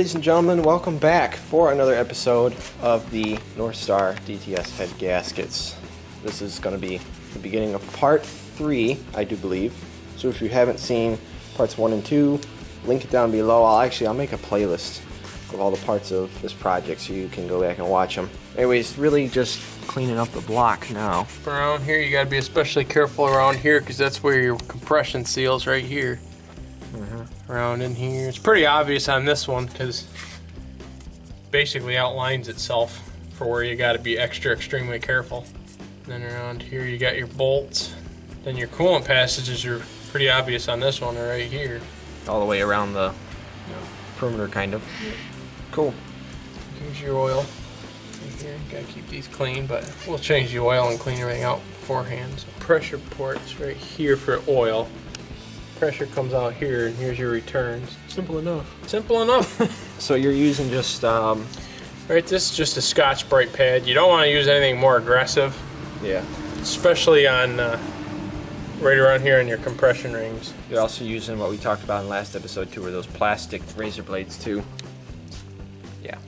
ladies and gentlemen, welcome back for another episode of the North Star DTS head gaskets. This is going to be the beginning of part 3, I do believe. So if you haven't seen parts 1 and 2, link it down below. I'll make a playlist of all the parts of this project so you can go back and watch them. Anyways, really just cleaning up the block now. Around here you got to be especially careful around here because that's where your compression seals right here. Around in here. It's pretty obvious on this one because basically outlines itself for where you got to be extremely careful. Then around here you got your bolts. Then your coolant passages are pretty obvious on this one right here. All the way around the perimeter, kind of. Cool. Here's your oil. Right here. Gotta keep these clean, but we'll change the oil and clean everything out beforehand. So pressure ports right here for oil. Pressure comes out here, and here's your returns. Simple enough. Simple enough. So you're using just right, this is just a Scotch-Brite pad. You don't want to use anything more aggressive. Yeah. Especially on right around here on your compression rings. You're also using what we talked about in the last episode too, were those plastic razor blades too. Yeah.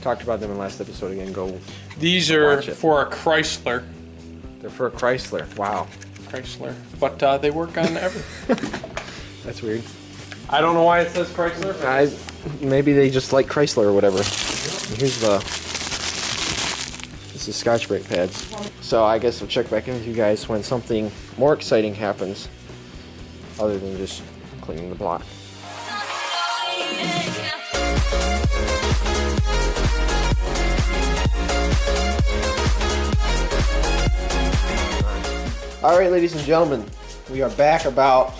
Talked about them in the last episode again. Go. These are for a Chrysler. They're for a Chrysler. Wow. Chrysler, but they work on everything. That's weird. I don't know why it says Chrysler. Maybe they just like Chrysler or whatever. Here's this is Scotch-Brite pads. So I guess we'll check back in with you guys when something more exciting happens, other than just cleaning the block. Alright, ladies and gentlemen, we are back about,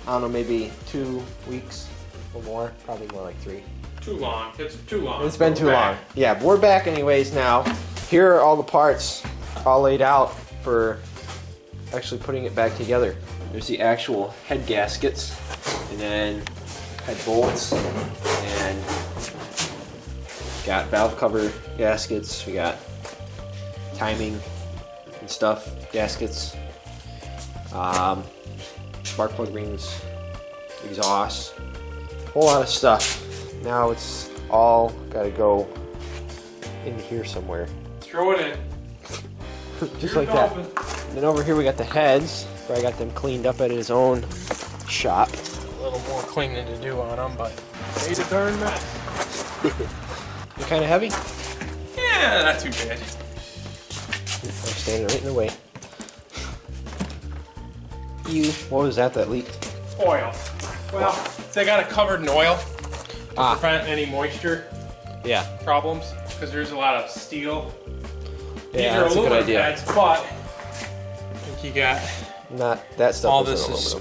I don't know, maybe 2 weeks or more, probably more like 3. Too long. It's too long. It's been too long. Yeah, but we're back anyways now. Here are all the parts all laid out for actually putting it back together. There's the actual head gaskets, and then head bolts, and got valve cover gaskets, we got timing and stuff, gaskets. Spark plug rings, exhaust, whole lot of stuff. Now it's all gotta go in here somewhere. Throw it in. Just like that. And then over here we got the heads, where I got them cleaned up at his own shop. A little more cleaning to do on them, but made a darn mess. They're kind of heavy? Yeah, not too bad. I'm standing right in the way. What was that leaked? Oil. Well, they got it covered in oil to prevent any moisture problems, because there's a lot of steel. Yeah, These are that's a good aluminum idea. pads, but I think you got not that stuff. all this is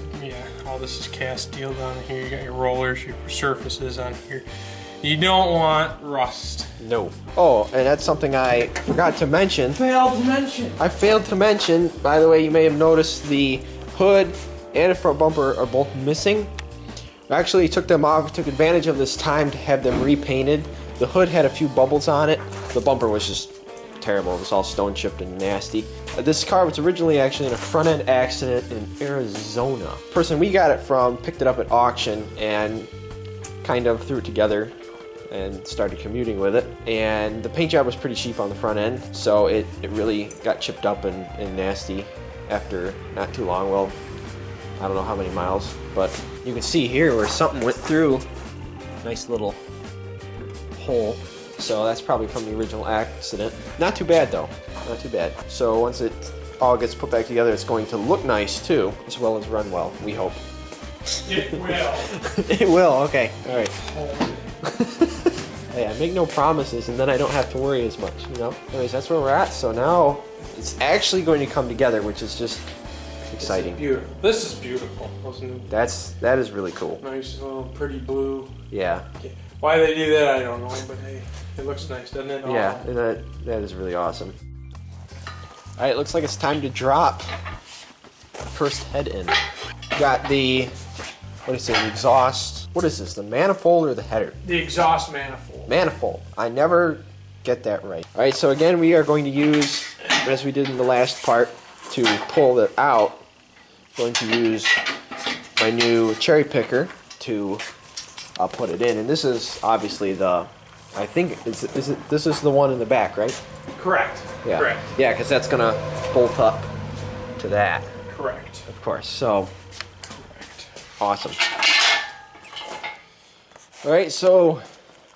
all this is cast steel down here. You got your rollers, your surfaces on here. You don't want rust. No. Oh, and that's something I forgot to mention. I failed to mention. By the way, you may have noticed the hood and the front bumper are both missing. I actually took them off, took advantage of this time to have them repainted. The hood had a few bubbles on it. The bumper was just terrible. It was all stone chipped and nasty. This car was originally actually in a front end accident in Arizona. The person we got it from picked it up at auction and kind of threw it together and started commuting with it. And the paint job was pretty cheap on the front end, so it really got chipped up and nasty after not too long. Well, I don't know how many miles, but you can see here where something went through. Nice little hole. So that's probably from the original accident. Not too bad though, not too bad. So once it all gets put back together, it's going to look nice too, as well as run well, we hope. It will. It will, okay, alright. Yeah, make no promises and then I don't have to worry as much, you know? Anyways, that's where we're at. So now it's actually going to come together, which is just exciting. Beautiful. This is beautiful, wasn't it? That is really cool. Nice little pretty blue. Yeah. Why they do that, I don't know, but hey, it looks nice, doesn't it? Yeah, that is really awesome. Alright, looks like it's time to drop first head in. Got the, what is it, the exhaust. What is this, the manifold or the header? The exhaust manifold. Manifold. I never get that right. Alright, so again we are going to use, as we did in the last part, to pull it out, I'm going to use my new cherry picker to I'll put it in. And this is obviously the, I think, this is the one in the back, right? Correct. Yeah. Correct. Yeah, because that's going to bolt up to that. Correct. Of course. So, awesome. All right, so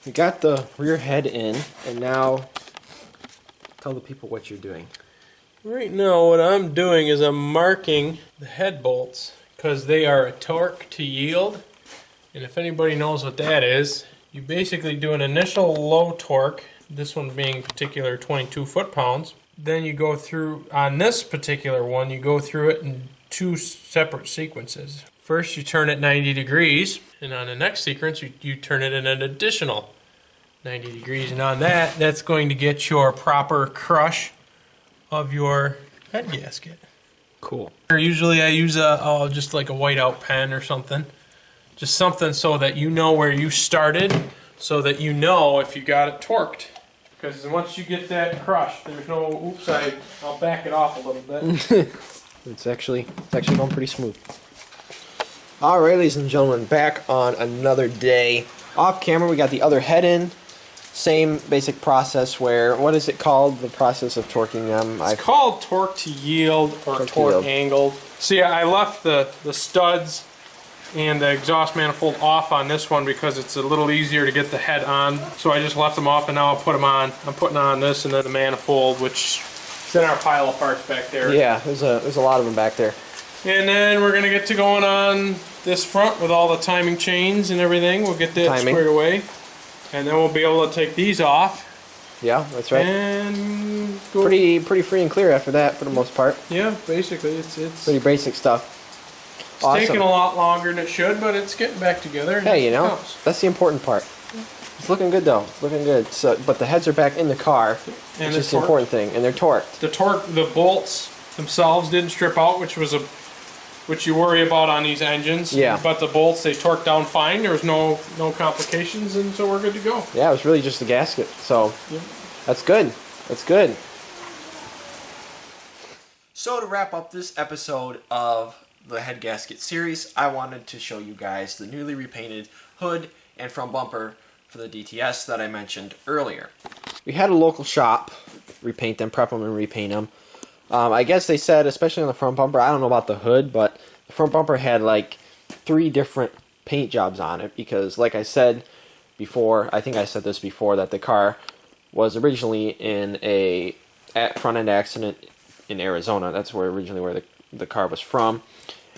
we got the rear head in, and now tell the people what you're doing. Right now what I'm doing is I'm marking the head bolts because they are a torque to yield. And if anybody knows what that is, you basically do an initial low torque, this one being particular 22 foot-pounds. Then you go through, on this particular one, you go through it in 2 separate sequences. First you turn it 90 degrees, and on the next sequence you turn it in an additional 90 degrees. And on that, that's going to get your proper crush of your head gasket. Cool. Usually I use just like a whiteout pen or something. Just something so that you know where you started, so that you know if you got it torqued. Because once you get that crushed, there's no, oops, I'll back it off a little bit. It's actually going pretty smooth. All right, ladies and gentlemen, back on another day. Off camera, we got the other head in. Same basic process where, what is it called, the process of torquing them? It's called torque to yield or torque angled. See, I left the studs and the exhaust manifold off on this one because it's a little easier to get the head on. So I just left them off and now I'll put them on. I'm putting on this and then the manifold, which is in our pile of parts back there. Yeah, there's a lot of them back there. And then we're going to get to going on this front with all the timing chains and everything. We'll get that squared away. And then we'll be able to take these off. Yeah, that's right. And go. Pretty free and clear after that, for the most part. Yeah, basically, it's pretty basic stuff. It's taking a lot longer than it should, but it's getting back together. Hey, you know, that's the important part. It's looking good though, looking good. So, but the heads are back in the car, which is the important thing, and they're torqued. The bolts themselves didn't strip out, which you worry about on these engines. Yeah. But the bolts, they torqued down fine. There was no complications, and so we're good to go. Yeah, it was really just the gasket. So that's good. That's good. So to wrap up this episode of the head gasket series, I wanted to show you guys the newly repainted hood and front bumper for the DTS that I mentioned earlier. We had a local shop repaint them, prep them, and repaint them. I guess they said, especially on the front bumper, I don't know about the hood, but the front bumper had like 3 different paint jobs on it because, like I said before, I think I said this before, that the car was originally in a front-end accident in Arizona. That's where the car was from,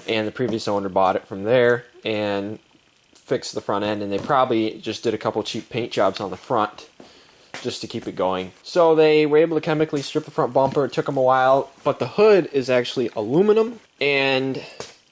and the previous owner bought it from there and fixed the front end, and they probably just did a couple cheap paint jobs on the front just to keep it going. So they were able to chemically strip the front bumper. It took them a while, but the hood is actually aluminum, and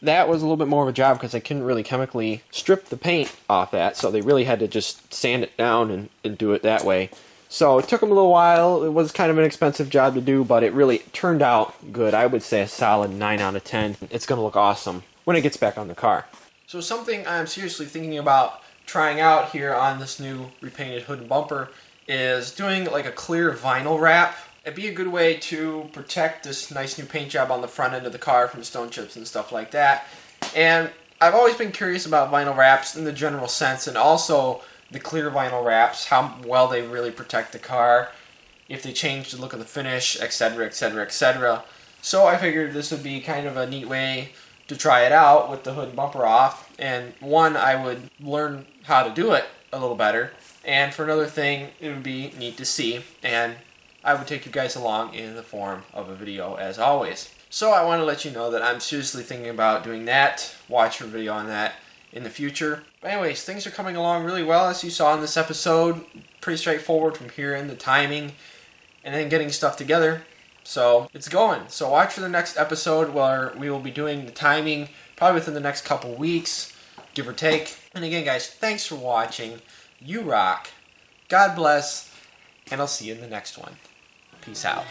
that was a little bit more of a job because they couldn't really chemically strip the paint off that, so they really had to just sand it down and do it that way. So it took them a little while. It was kind of an expensive job to do, but it really turned out good. I would say a solid 9 out of 10. It's going to look awesome when it gets back on the car. So something I'm seriously thinking about trying out here on this new repainted hood and bumper is doing like a clear vinyl wrap. It'd be a good way to protect this nice new paint job on the front end of the car from stone chips and stuff like that. And I've always been curious about vinyl wraps in the general sense, and also the clear vinyl wraps, how well they really protect the car, if they change the look of the finish, etc., etc., etc. So I figured this would be kind of a neat way to try it out with the hood and bumper off. And one, I would learn how to do it a little better. And for another thing, it would be neat to see. And I would take you guys along in the form of a video as always. So I want to let you know that I'm seriously thinking about doing that. Watch for a video on that in the future. But anyways, things are coming along really well, as you saw in this episode. Pretty straightforward from here in the timing and then getting stuff together. So it's going. So watch for the next episode where we will be doing the timing probably within the next couple weeks, give or take. And again, guys, thanks for watching. You rock. God bless. And I'll see you in the next one. Peace out.